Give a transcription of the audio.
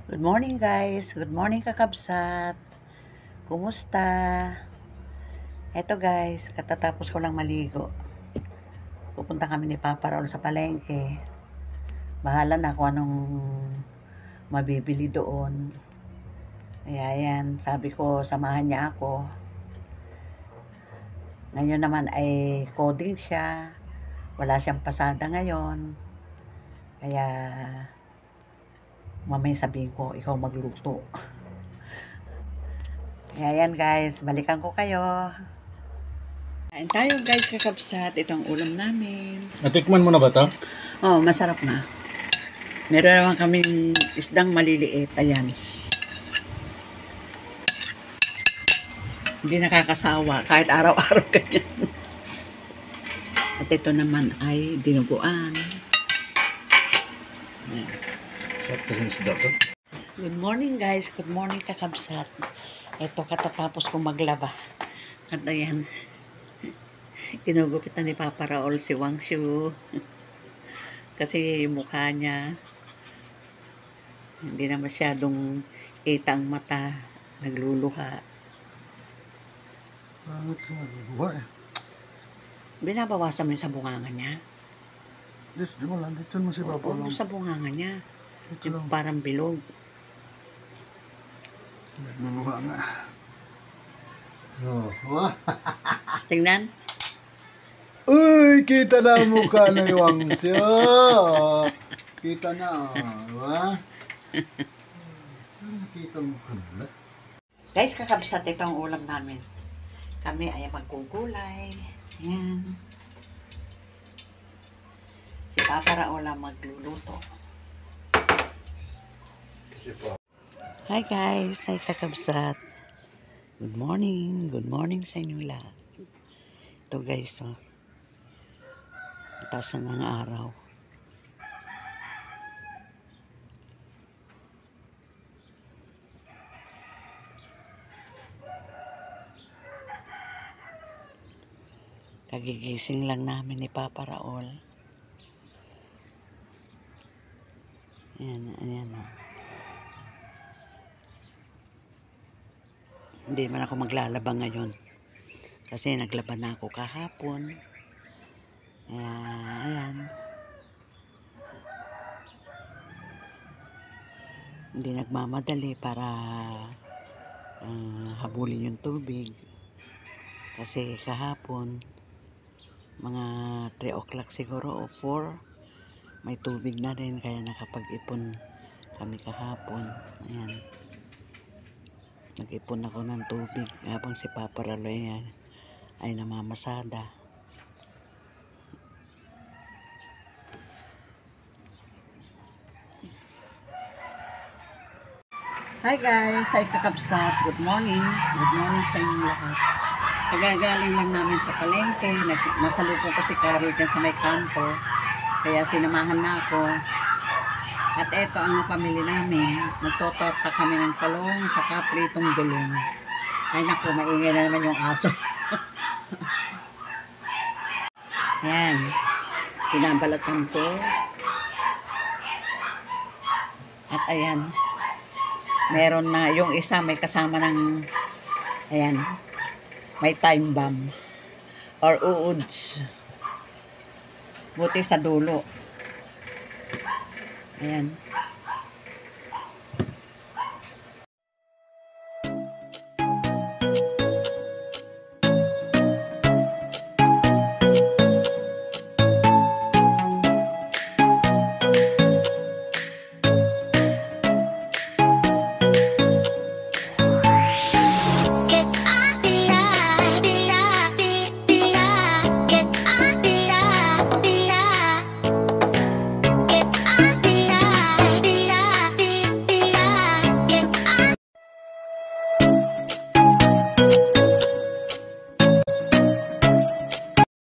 Good morning guys, good morning kakabsat. Kumusta? Eto guys, katatapos ko lang maligo. Pupunta kami ni Papa Raul sa palengke. Bahala na kung anong mabibili doon. Kaya yan, sabi ko samahan niya ako. Ngayon naman ay coding siya. Wala siyang pasada ngayon. Kaya mamaya sabihin ko, ikaw magluto. Kaya yan guys, balikan ko kayo. Kain tayo guys kakabsat. Ito ang ulam namin. Natikman mo na ba ito? Oh, masarap na. Meron naman kaming isdang maliliit. Ayan. Hindi nakakasawa. Kahit araw-araw ganyan. At ito naman ay dinuguan. Ayan. Sarap kasi yung isda to. Good morning guys. Good morning kakabsat. Ito katatapos kong maglaba. At ayan. Kinugupit na ni Papa Raul si Wang Shu. Kasi yung mukha niya hindi na masyadong kita ang mata. Nagluluha. Bakit nagagawa eh? Binabawasan mo sa bunganga niya. Yes, di mo lang. Dito mo si Papa Oo, lang. sa bunganga niya. Dito lang. Yung parang bilog. Nagluluha nga. Oh, wah. Tingnan. Uy, kita na ang mukha na yung siya. Kita na. Wah. Nakita mo ka na. Guys, kakabsat ito ang ulam namin. Kami ay magkugulay. Ayan. Si Papa Raul ang magluluto. Kasi po. Hi guys, ay kakabsat. Good morning sa inyo lahat. Ito guys, oh. Taas na ng araw. Kagigising lang namin ni Papa Raul. Ayan, ayan, oh. Hindi man ako maglalaba ngayon. Kasi naglaban na ako kahapon. Ayan. Hindi nagmamadali para habulin yung tubig. Kasi kahapon, mga 3 o'clock siguro o 4, may tubig na rin. Kaya nakapag-ipon kami kahapon. Ayan. Nag-ipon ako ng tubig habang si Papa Raloy ay namamasada. Hi guys, ay kakabsat. Good morning. Good morning sa inyong lahat. Kagagaling lang namin sa palengke. Nasalubong ko si Carol dyan sa may kanto. Kaya sinamahan na ako. At eto ang napamili namin. Magtotorta kami ng talong sa kapritong gulong. Ay naku, maingay na naman yung aso. Ayan. Pinabalatan ko. At ayan. Meron na, yung isa may kasama ng, ayan, may time bomb. Or uuds. Buti sa dulo. Ayan.